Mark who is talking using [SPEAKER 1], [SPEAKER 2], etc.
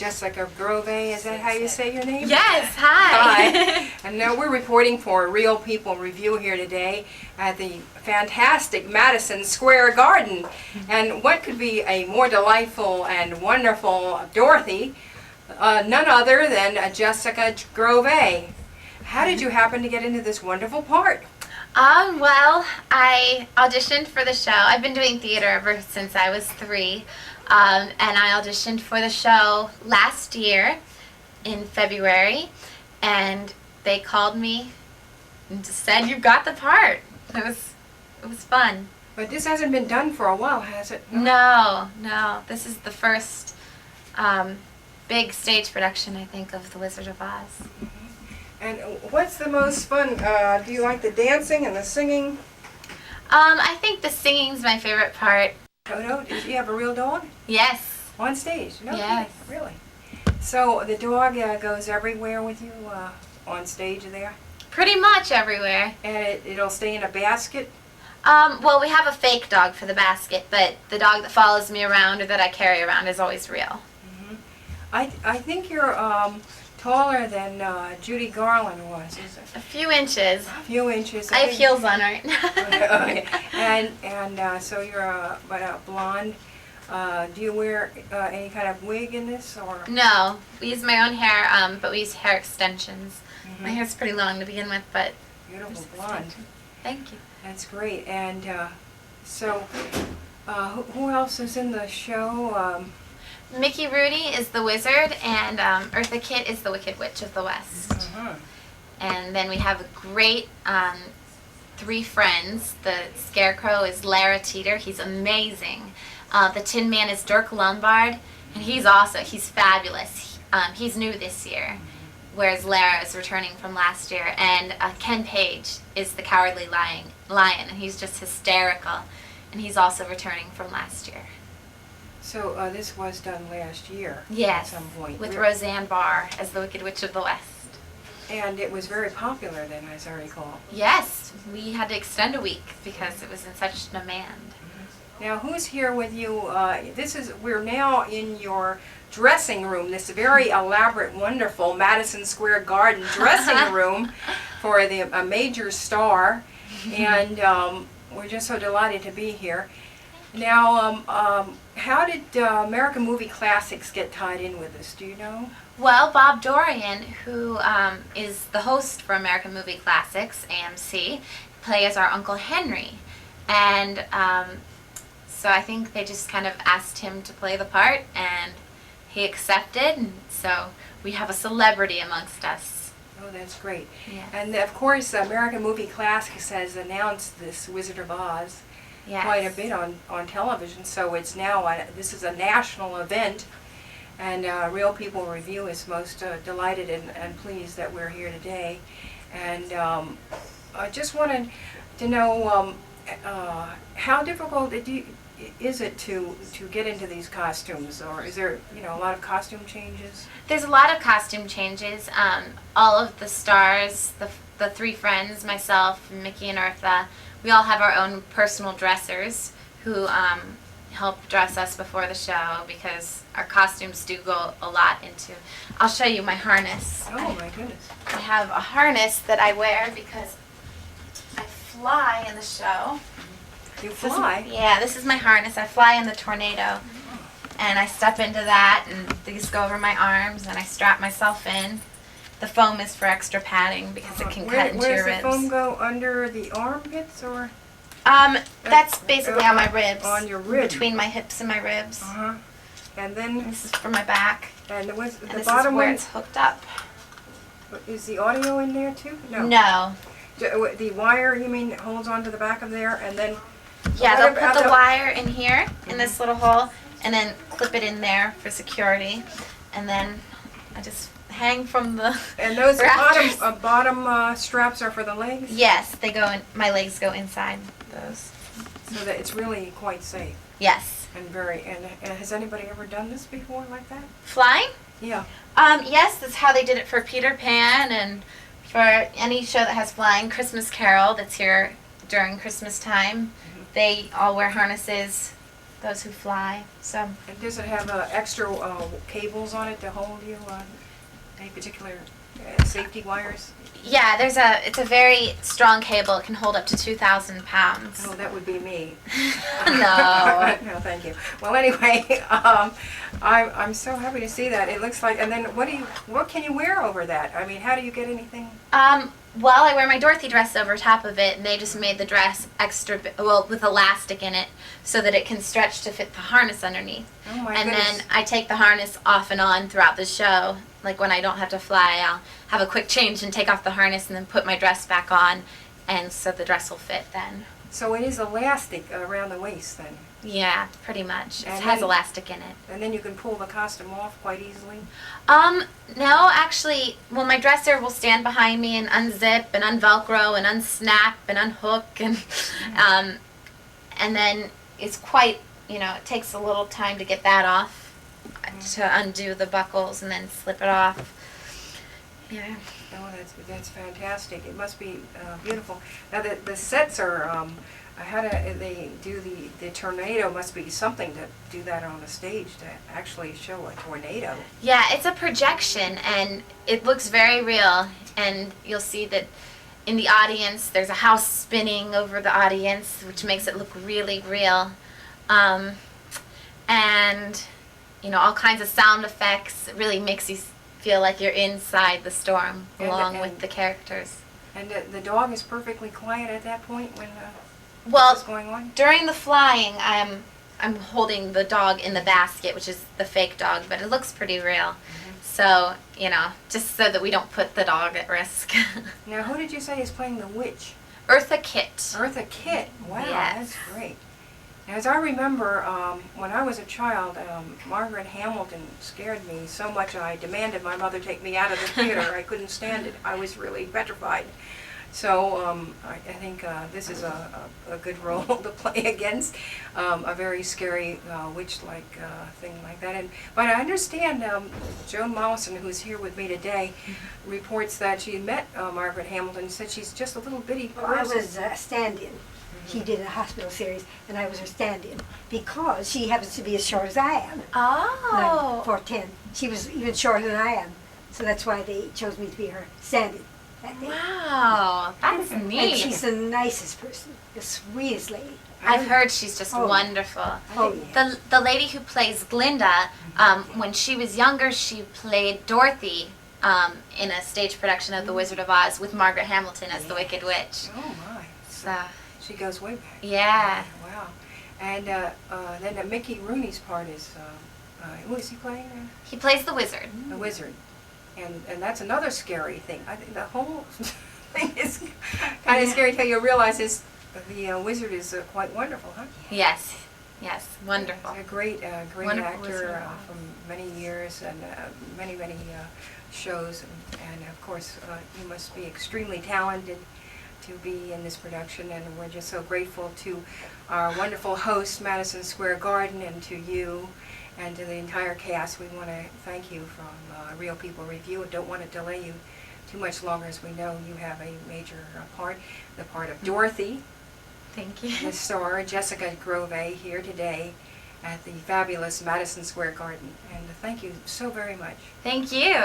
[SPEAKER 1] Jessica Grové. Is that how you say your name?
[SPEAKER 2] Yes, hi.
[SPEAKER 1] Hi. And now we're reporting for Real People Review here today at the fantastic Madison Square Garden. And what could be a more delightful and wonderful Dorothy, none other than Jessica Grové. How did you happen to get into this wonderful part?
[SPEAKER 2] Well, I auditioned for the show. I've been doing theater ever since I was 3. And I auditioned for the show last year in February, and they called me and just said, "You got the part." It was fun.
[SPEAKER 1] But this hasn't been done for a while, has it?
[SPEAKER 2] No. This is the first big stage production, I think, of The Wizard of Oz.
[SPEAKER 1] And what's the most fun? Do you like the dancing and the singing?
[SPEAKER 2] I think the singing's my favorite part.
[SPEAKER 1] Toto, do you have a real dog?
[SPEAKER 2] Yes.
[SPEAKER 1] On stage? No
[SPEAKER 2] Yes.
[SPEAKER 1] kidding, really? So the dog goes everywhere with you on stage there?
[SPEAKER 2] Pretty much everywhere.
[SPEAKER 1] And it'll stay in a basket?
[SPEAKER 2] Well, we have a fake dog for the basket, but the dog that follows me around or that I carry around is always real.
[SPEAKER 1] Mm-hmm. I think you're taller than Judy Garland was, is it?
[SPEAKER 2] A few inches.
[SPEAKER 1] A few inches.
[SPEAKER 2] I have heels on right now.
[SPEAKER 1] Okay. And so you're a blonde. Do you wear any kind of wig in this, or?
[SPEAKER 2] No, we use my own hair, but we use hair extensions.
[SPEAKER 1] Mm-hmm.
[SPEAKER 2] My hair's pretty long to begin with, but
[SPEAKER 1] Beautiful blonde.
[SPEAKER 2] Thank you.
[SPEAKER 1] That's great. And so, who else is in the show?
[SPEAKER 2] Mickey Rooney is the wizard, and Eartha Kitt is the Wicked Witch of the West.
[SPEAKER 1] Uh-huh.
[SPEAKER 2] And then we have a great 3 friends. The Scarecrow is Lara Teeter. He's amazing. The Tin Man is Dirk Lombard, and he's fabulous. He's new this year, whereas Lara is returning from last year. And Ken Page is the Cowardly Lion, and he's just hysterical, and he's also returning from last year.
[SPEAKER 1] So this was done last year.
[SPEAKER 2] Yes,
[SPEAKER 1] at some point.
[SPEAKER 2] with Roseanne Barr as the Wicked Witch of the West.
[SPEAKER 1] And it was very popular then, as I recall.
[SPEAKER 2] Yes, we had to extend a week because it was in such demand.
[SPEAKER 1] Now, who's here with you? We're now in your dressing room, this very elaborate, wonderful Madison Square Garden dressing room for a major star, and we're just so delighted to be here. Now, how did American Movie Classics get tied in with this? Do you know?
[SPEAKER 2] Well, Bob Dorian, who is the host for American Movie Classics, AMC, plays our Uncle Henry. And so I think they just kind of asked him to play the part, and he accepted, and so we have a celebrity amongst us.
[SPEAKER 1] Oh, that's great.
[SPEAKER 2] Yes.
[SPEAKER 1] And of course, American Movie Classics has announced this Wizard of Oz
[SPEAKER 2] Yes.
[SPEAKER 1] quite a bit on television, so it's now, this is a national event, and Real People Review is most delighted and pleased that we're here today. And I just wanted to know how difficult is it to get into these costumes, or is there a lot of costume changes?
[SPEAKER 2] There's a lot of costume changes. All of the stars, the 3 friends, myself, Mickey and Eartha, we all have our own personal dressers who help dress us before the show, because our costumes do go a lot into... I'll show you my harness.
[SPEAKER 1] Oh my goodness.
[SPEAKER 2] I have a harness that I wear because I fly in the show.
[SPEAKER 1] You fly?
[SPEAKER 2] This is my harness. I fly in the tornado, and I step into that, and these go over my arms, and I strap myself in. The foam is for extra padding because it can cut into your ribs.
[SPEAKER 1] Where does the foam go, under the armpits, or?
[SPEAKER 2] That's basically on my ribs.
[SPEAKER 1] On your ribs.
[SPEAKER 2] Between my hips and my ribs.
[SPEAKER 1] Uh-huh. And then?
[SPEAKER 2] This is for my back.
[SPEAKER 1] And the
[SPEAKER 2] And this
[SPEAKER 1] bottom
[SPEAKER 2] is where
[SPEAKER 1] one?
[SPEAKER 2] it's hooked up.
[SPEAKER 1] Is the audio in there too? No.
[SPEAKER 2] No.
[SPEAKER 1] The wire, you mean, holds onto the back of there, and then?
[SPEAKER 2] Yeah, they'll put the wire in here, in this little hole, and then clip it in there for security. And then I just hang from the
[SPEAKER 1] And those
[SPEAKER 2] rafters.
[SPEAKER 1] bottom straps are for the legs?
[SPEAKER 2] Yes, they go in. My legs go inside those.
[SPEAKER 1] So that it's really quite safe.
[SPEAKER 2] Yes.
[SPEAKER 1] And has anybody ever done this before like that?
[SPEAKER 2] Flying?
[SPEAKER 1] Yeah.
[SPEAKER 2] Yes, that's how they did it for Peter Pan, and for any show that has flying. Christmas Carol, that's here during Christmas time. They all wear harnesses those who fly. So
[SPEAKER 1] And does it have extra cables on it to hold you on any particular safety wires?
[SPEAKER 2] yeah, it's a very strong cable. It can hold up to 2,000 pounds.
[SPEAKER 1] Oh, that would be me.
[SPEAKER 2] No.
[SPEAKER 1] No, thank you. Well, anyway, I'm so happy to see that. It looks like, and then what can you wear over that? I mean, how do you get anything?
[SPEAKER 2] Well, I wear my Dorothy dress over top of it, and they just made the dress with elastic in it, so that it can stretch to fit the harness underneath.
[SPEAKER 1] Oh my
[SPEAKER 2] And
[SPEAKER 1] goodness.
[SPEAKER 2] then I take the harness off and on throughout the show. Like when I don't have to fly, I'll have a quick change and take off the harness and then put my dress back on, and so the dress will fit then.
[SPEAKER 1] So it is elastic around the waist then,
[SPEAKER 2] Yeah, pretty much. It
[SPEAKER 1] And
[SPEAKER 2] has
[SPEAKER 1] then-
[SPEAKER 2] elastic in it.
[SPEAKER 1] and then you can pull the costume off quite easily.
[SPEAKER 2] No, actually, well, my dresser will stand behind me and unzip and unvelcro and unsnap and unhook and then it's quite, it takes a little time to get that off, to undo the buckles and then slip it off. Yeah.
[SPEAKER 1] Oh, that's fantastic. It must be beautiful. Now the sets are. How do they do the tornado? Must be something to do that on the stage to actually show a tornado.
[SPEAKER 2] Yeah, it's a projection and it looks very real, and you'll see that in the audience there's a house spinning over the audience, which makes it look really real. And all kinds of sound effects. It really makes you feel like you're inside the storm along with the characters.
[SPEAKER 1] And the dog is perfectly quiet at that point when
[SPEAKER 2] Well,
[SPEAKER 1] this is going on?
[SPEAKER 2] during the flying, I'm holding the dog in the basket, which is the fake dog, but it looks pretty real. So, just so that we don't put the dog at risk.
[SPEAKER 1] Now, who did you say is playing the witch?
[SPEAKER 2] Eartha Kitt.
[SPEAKER 1] Eartha Kitt. Wow,
[SPEAKER 2] Yes.
[SPEAKER 1] that's great. Now, as I remember, when I was a child, Margaret Hamilton scared me so much I demanded my mother take me out of the theater. I couldn't stand it. I was really petrified. So I think this is a good role to play against a very scary witch-like thing like that. But I understand Joan Mollison, who's here with me today, reports that she met Margaret Hamilton, said she's just a little bitty
[SPEAKER 3] Well, I
[SPEAKER 1] person.
[SPEAKER 3] was a stand-in. She did a hospital series, and I was her stand-in because she happens to be as short as I am.
[SPEAKER 2] Oh.
[SPEAKER 3] 4'10". She was even shorter than I am, so that's why they chose me to be her stand-in that day.
[SPEAKER 2] Wow, that's
[SPEAKER 3] And
[SPEAKER 2] neat.
[SPEAKER 3] she's the nicest person, the sweetest lady.
[SPEAKER 2] I've heard she's just
[SPEAKER 3] Oh.
[SPEAKER 2] wonderful.
[SPEAKER 3] Oh, yeah.
[SPEAKER 2] The lady who plays Glinda, when she was younger, she played Dorothy in a stage production of The Wizard of Oz with Margaret Hamilton as the Wicked Witch.
[SPEAKER 1] Oh, my.
[SPEAKER 2] So,
[SPEAKER 1] She goes way back.
[SPEAKER 2] yeah.
[SPEAKER 1] Wow. And then Mickey Rooney's part is, who is he playing?
[SPEAKER 2] He plays the wizard.
[SPEAKER 1] The wizard. And that's another scary thing. I think the whole thing is kind of scary until you realize the wizard is quite wonderful, huh?
[SPEAKER 2] Yes. Yes. Wonderful.
[SPEAKER 1] He's a great
[SPEAKER 2] Wonderful
[SPEAKER 1] actor
[SPEAKER 2] Wizard of Oz.
[SPEAKER 1] from many years and many shows. And of course, you must be extremely talented to be in this production. And we're just so grateful to our wonderful host, Madison Square Garden, and to you. And to the entire cast, we want to thank you from Real People Review. And don't want to delay you too much longer, as we know you have a major part, the part of Dorothy,
[SPEAKER 2] Thank
[SPEAKER 1] the
[SPEAKER 2] you.
[SPEAKER 1] star Jessica Grové, here today at the fabulous Madison Square Garden. And thank you so very much.
[SPEAKER 2] Thank you.